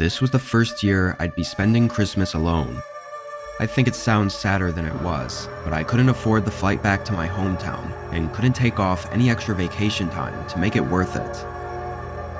This was the first year I'd be spending Christmas alone. I think it sounds sadder than it was, but I couldn't afford the flight back to my hometown and couldn't take off any extra vacation time to make it worth it.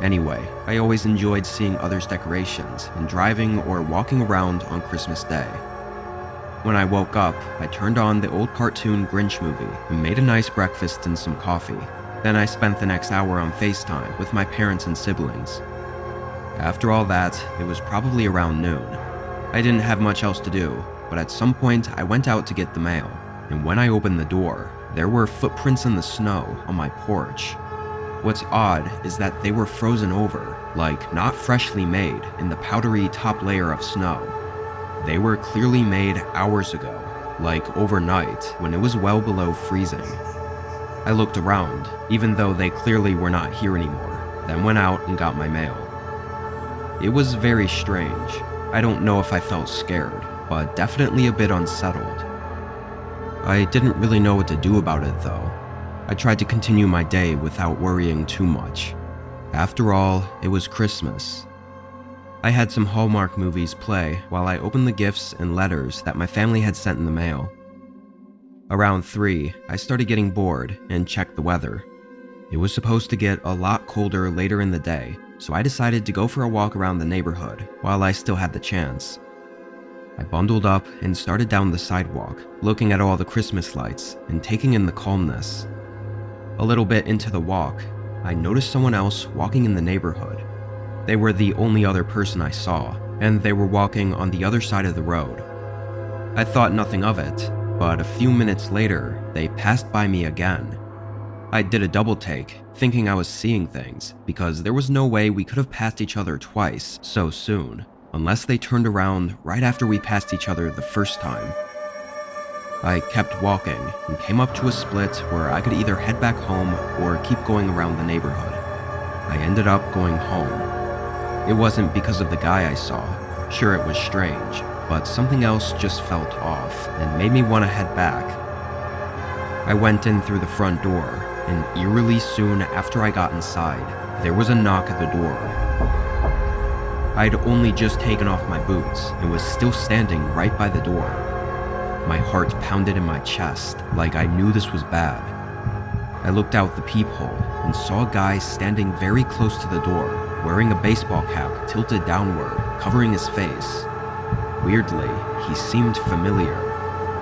Anyway, I always enjoyed seeing others' decorations and driving or walking around on Christmas Day. When I woke up, I turned on the old cartoon Grinch movie and made a nice breakfast and some coffee. Then I spent the next hour on FaceTime with my parents and siblings. After all that, it was probably around noon. I didn't have much else to do, but at some point I went out to get the mail, and when I opened the door, there were footprints in the snow on my porch. What's odd is that they were frozen over, like not freshly made in the powdery top layer of snow. They were clearly made hours ago, like overnight when it was well below freezing. I looked around, even though they clearly were not here anymore, then went out and got my mail. It was very strange. I don't know if I felt scared, but definitely a bit unsettled. I didn't really know what to do about it though. I tried to continue my day without worrying too much. After all, it was Christmas. I had some Hallmark movies play while I opened the gifts and letters that my family had sent in the mail. Around 3, I started getting bored and checked the weather. It was supposed to get a lot colder later in the day, so I decided to go for a walk around the neighborhood while I still had the chance. I bundled up and started down the sidewalk, looking at all the Christmas lights and taking in the calmness. A little bit into the walk, I noticed someone else walking in the neighborhood. They were the only other person I saw, and they were walking on the other side of the road. I thought nothing of it, but a few minutes later, they passed by me again. I did a double take, thinking I was seeing things, because there was no way we could have passed each other twice so soon, unless they turned around right after we passed each other the first time. I kept walking and came up to a split where I could either head back home or keep going around the neighborhood. I ended up going home. It wasn't because of the guy I saw. Sure, it was strange, but something else just felt off and made me want to head back. I went in through the front door, and eerily soon after I got inside, there was a knock at the door. I'd only just taken off my boots and was still standing right by the door. My heart pounded in my chest like I knew this was bad. I looked out the peephole and saw a guy standing very close to the door, wearing a baseball cap tilted downward, covering his face. Weirdly, he seemed familiar.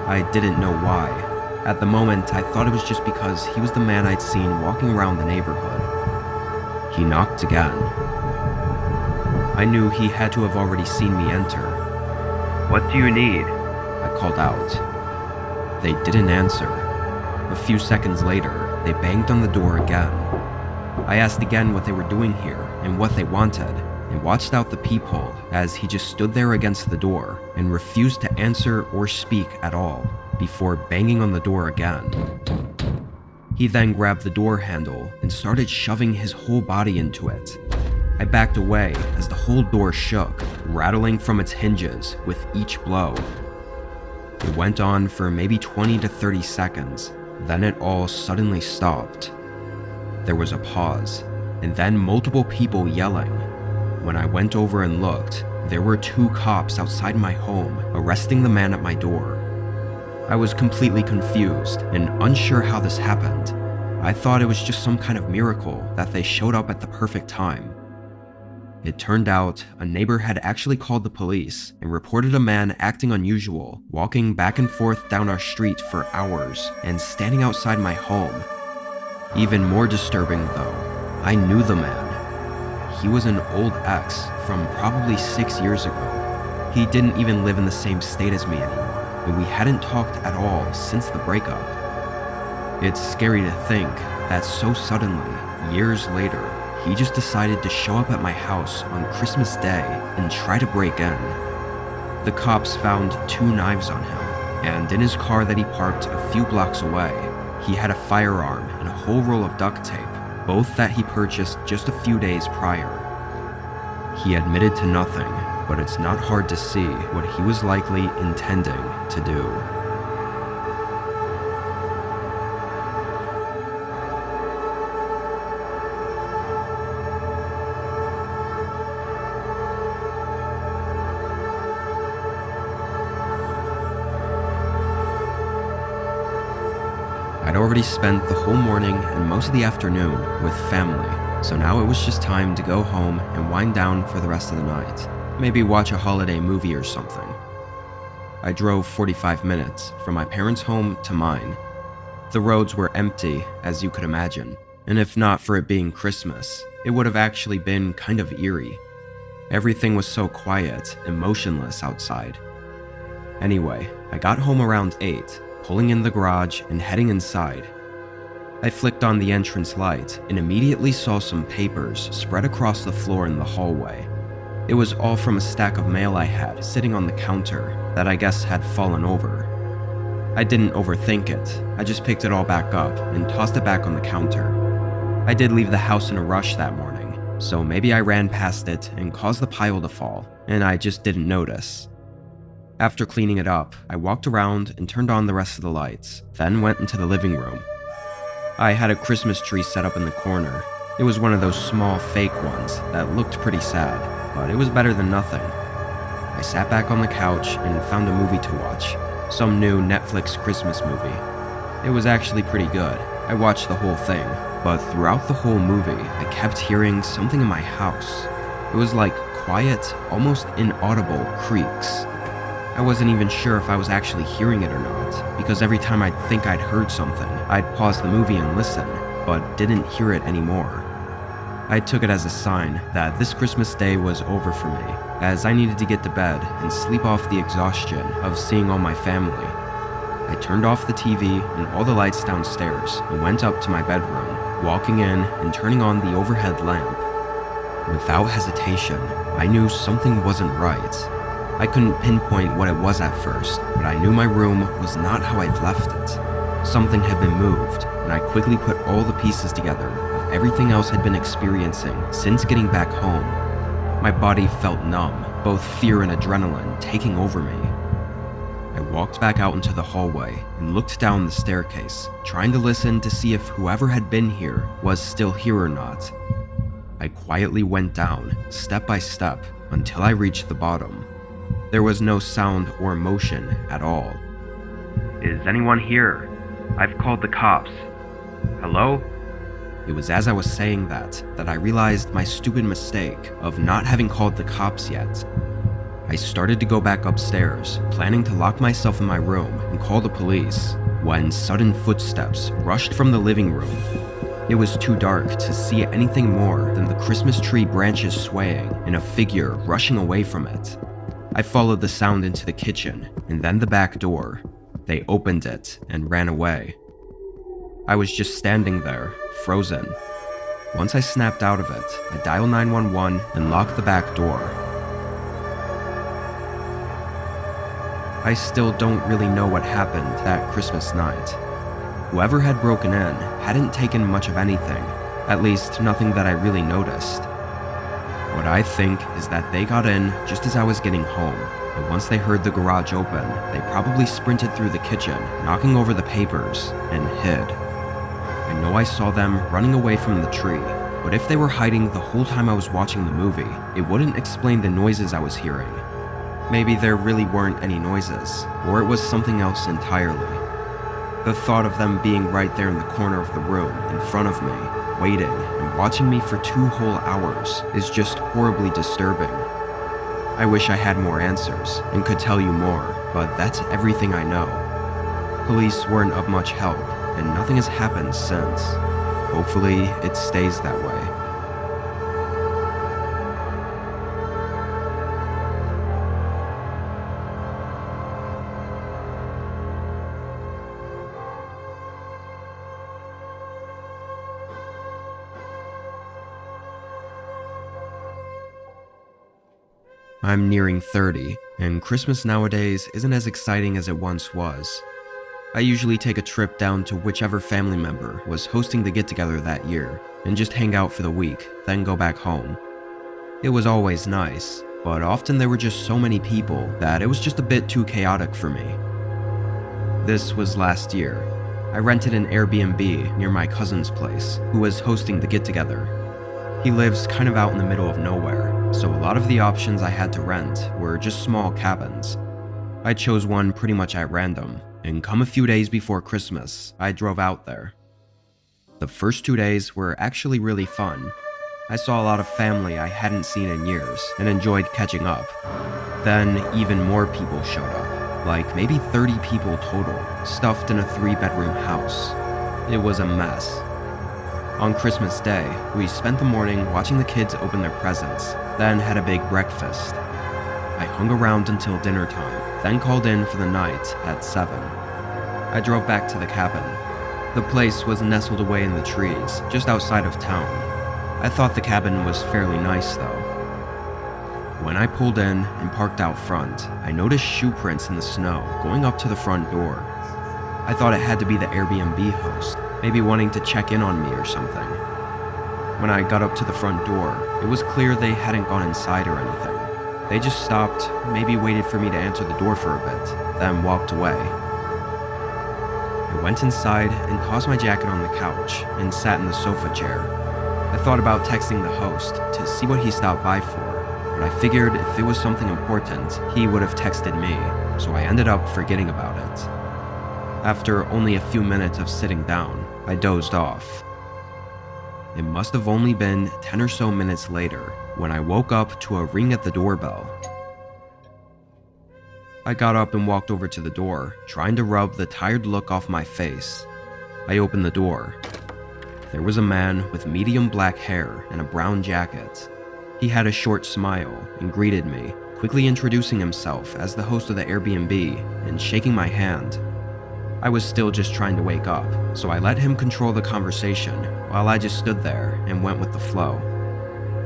I didn't know why. At the moment, I thought it was just because he was the man I'd seen walking around the neighborhood. He knocked again. I knew he had to have already seen me enter. "What do you need?" I called out. They didn't answer. A few seconds later, they banged on the door again. I asked again what they were doing here and what they wanted, and watched out the peephole as he just stood there against the door and refused to answer or speak at all, before banging on the door again. He then grabbed the door handle and started shoving his whole body into it. I backed away as the whole door shook, rattling from its hinges with each blow. It went on for maybe 20 to 30 seconds, then it all suddenly stopped. There was a pause, and then multiple people yelling. When I went over and looked, there were 2 cops outside my home, arresting the man at my door. I was completely confused and unsure how this happened. I thought it was just some kind of miracle that they showed up at the perfect time. It turned out a neighbor had actually called the police and reported a man acting unusual, walking back and forth down our street for hours and standing outside my home. Even more disturbing though, I knew the man. He was an old ex from probably 6 years ago. He didn't even live in the same state as me anymore, and we hadn't talked at all since the breakup. It's scary to think that so suddenly, years later, he just decided to show up at my house on Christmas Day and try to break in. The cops found 2 knives on him, and in his car that he parked a few blocks away, he had a firearm and a whole roll of duct tape, both that he purchased just a few days prior. He admitted to nothing, but it's not hard to see what he was likely intending to do. I'd already spent the whole morning and most of the afternoon with family, so now it was just time to go home and wind down for the rest of the night. Maybe watch a holiday movie or something. I drove 45 minutes from my parents' home to mine. The roads were empty, as you could imagine, and if not for it being Christmas, it would have actually been kind of eerie. Everything was so quiet and motionless outside. Anyway, I got home around 8, pulling in the garage and heading inside. I flicked on the entrance light and immediately saw some papers spread across the floor in the hallway. It was all from a stack of mail I had sitting on the counter that I guess had fallen over. I didn't overthink it, I just picked it all back up and tossed it back on the counter. I did leave the house in a rush that morning, so maybe I ran past it and caused the pile to fall, and I just didn't notice. After cleaning it up, I walked around and turned on the rest of the lights, then went into the living room. I had a Christmas tree set up in the corner. It was one of those small fake ones that looked pretty sad, but it was better than nothing. I sat back on the couch and found a movie to watch, some new Netflix Christmas movie. It was actually pretty good. I watched the whole thing, but throughout the whole movie, I kept hearing something in my house. It was like quiet, almost inaudible creaks. I wasn't even sure if I was actually hearing it or not, because every time I'd think I'd heard something, I'd pause the movie and listen, but didn't hear it anymore. I took it as a sign that this Christmas day was over for me, as I needed to get to bed and sleep off the exhaustion of seeing all my family. I turned off the TV and all the lights downstairs and went up to my bedroom, walking in and turning on the overhead lamp. Without hesitation, I knew something wasn't right. I couldn't pinpoint what it was at first, but I knew my room was not how I'd left it. Something had been moved, and I quickly put all the pieces together of everything else I'd been experiencing since getting back home. My body felt numb, both fear and adrenaline taking over me. I walked back out into the hallway and looked down the staircase, trying to listen to see if whoever had been here was still here or not. I quietly went down, step by step, until I reached the bottom. There was no sound or motion at all. "Is anyone here? I've called the cops. Hello?" It was as I was saying that I realized my stupid mistake of not having called the cops yet. I started to go back upstairs, planning to lock myself in my room and call the police, when sudden footsteps rushed from the living room. It was too dark to see anything more than the Christmas tree branches swaying and a figure rushing away from it. I followed the sound into the kitchen and then the back door. They opened it and ran away. I was just standing there, frozen. Once I snapped out of it, I dialed 911 and locked the back door. I still don't really know what happened that Christmas night. Whoever had broken in hadn't taken much of anything, at least nothing that I really noticed. What I think is that they got in just as I was getting home, and once they heard the garage open, they probably sprinted through the kitchen, knocking over the papers, and hid. I know I saw them running away from the tree, but if they were hiding the whole time I was watching the movie, it wouldn't explain the noises I was hearing. Maybe there really weren't any noises, or it was something else entirely. The thought of them being right there in the corner of the room, in front of me, waiting and watching me for 2 whole hours is just horribly disturbing. I wish I had more answers and could tell you more, but that's everything I know. Police weren't of much help, and nothing has happened since. Hopefully, it stays that way. I'm nearing 30, and Christmas nowadays isn't as exciting as it once was. I usually take a trip down to whichever family member was hosting the get-together that year, and just hang out for the week, then go back home. It was always nice, but often there were just so many people that it was just a bit too chaotic for me. This was last year. I rented an Airbnb near my cousin's place, who was hosting the get-together. He lives kind of out in the middle of nowhere, so a lot of the options I had to rent were just small cabins. I chose one pretty much at random, and come a few days before Christmas, I drove out there. The first 2 days were actually really fun. I saw a lot of family I hadn't seen in years and enjoyed catching up. Then even more people showed up, like maybe 30 people total, stuffed in a 3-bedroom house. It was a mess. On Christmas Day, we spent the morning watching the kids open their presents, then had a big breakfast. I hung around until dinner time, then called in for the night at 7. I drove back to the cabin. The place was nestled away in the trees, just outside of town. I thought the cabin was fairly nice though. When I pulled in and parked out front, I noticed shoe prints in the snow going up to the front door. I thought it had to be the Airbnb host, maybe wanting to check in on me or something. When I got up to the front door, it was clear they hadn't gone inside or anything. They just stopped, maybe waited for me to answer the door for a bit, then walked away. I went inside and tossed my jacket on the couch and sat in the sofa chair. I thought about texting the host to see what he stopped by for, but I figured if it was something important, he would have texted me, so I ended up forgetting about it. After only a few minutes of sitting down, I dozed off. It must have only been 10 or so minutes later when I woke up to a ring at the doorbell. I got up and walked over to the door, trying to rub the tired look off my face. I opened the door. There was a man with medium black hair and a brown jacket. He had a short smile and greeted me, quickly introducing himself as the host of the Airbnb and shaking my hand. I was still just trying to wake up, so I let him control the conversation while I just stood there and went with the flow.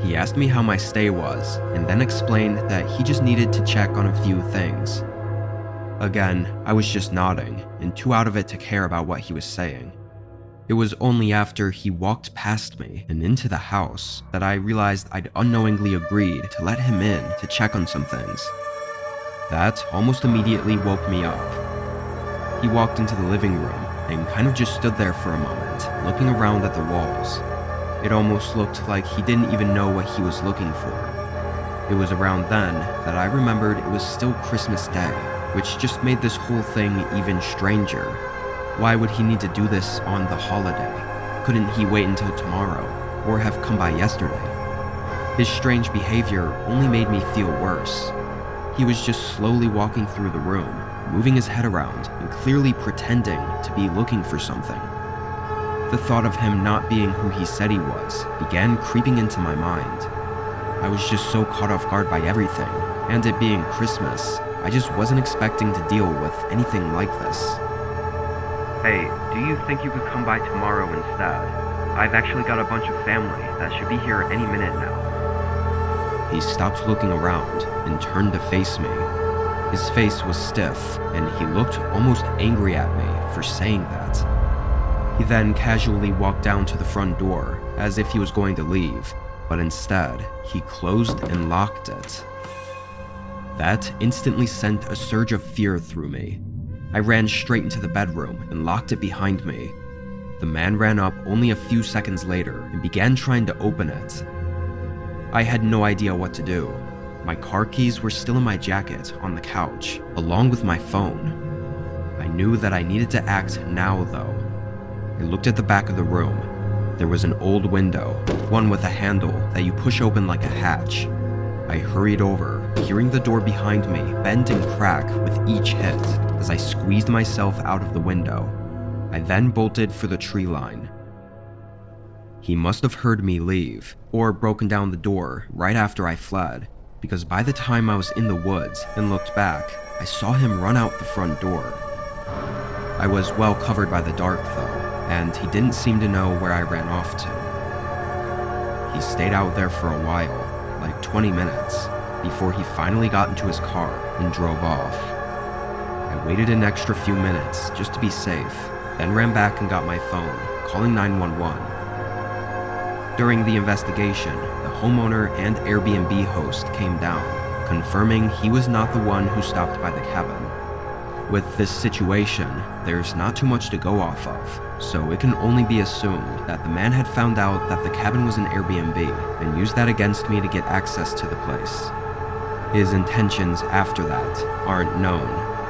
He asked me how my stay was, and then explained that he just needed to check on a few things. Again, I was just nodding, and too out of it to care about what he was saying. It was only after he walked past me and into the house that I realized I'd unknowingly agreed to let him in to check on some things. That almost immediately woke me up. He walked into the living room and kind of just stood there for a moment, looking around at the walls. It almost looked like he didn't even know what he was looking for. It was around then that I remembered it was still Christmas Day, which just made this whole thing even stranger. Why would he need to do this on the holiday? Couldn't he wait until tomorrow, or have come by yesterday? His strange behavior only made me feel worse. He was just slowly walking through the room, moving his head around and clearly pretending to be looking for something. The thought of him not being who he said he was began creeping into my mind. I was just so caught off guard by everything, and it being Christmas, I just wasn't expecting to deal with anything like this. Hey, do you think you could come by tomorrow instead? I've actually got a bunch of family that should be here any minute now. He stopped looking around and turned to face me. His face was stiff, and he looked almost angry at me for saying that. He then casually walked down to the front door, as if he was going to leave, but instead, he closed and locked it. That instantly sent a surge of fear through me. I ran straight into the bedroom and locked it behind me. The man ran up only a few seconds later and began trying to open it. I had no idea what to do. My car keys were still in my jacket on the couch, along with my phone. I knew that I needed to act now, though. I looked at the back of the room. There was an old window, one with a handle that you push open like a hatch. I hurried over, hearing the door behind me bend and crack with each hit as I squeezed myself out of the window. I then bolted for the tree line. He must have heard me leave, or broken down the door right after I fled, because by the time I was in the woods and looked back, I saw him run out the front door. I was well covered by the dark though, and he didn't seem to know where I ran off to. He stayed out there for a while, like 20 minutes, before he finally got into his car and drove off. I waited an extra few minutes just to be safe, then ran back and got my phone, calling 911. During the investigation, the homeowner and Airbnb host came down, confirming he was not the one who stopped by the cabin. With this situation, there's not too much to go off of, so it can only be assumed that the man had found out that the cabin was an Airbnb and used that against me to get access to the place. His intentions after that aren't known,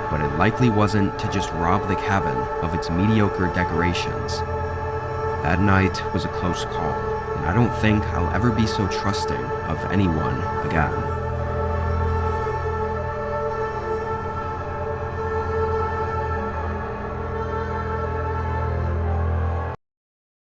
but it likely wasn't to just rob the cabin of its mediocre decorations. That night was a close call, and I don't think I'll ever be so trusting of anyone again.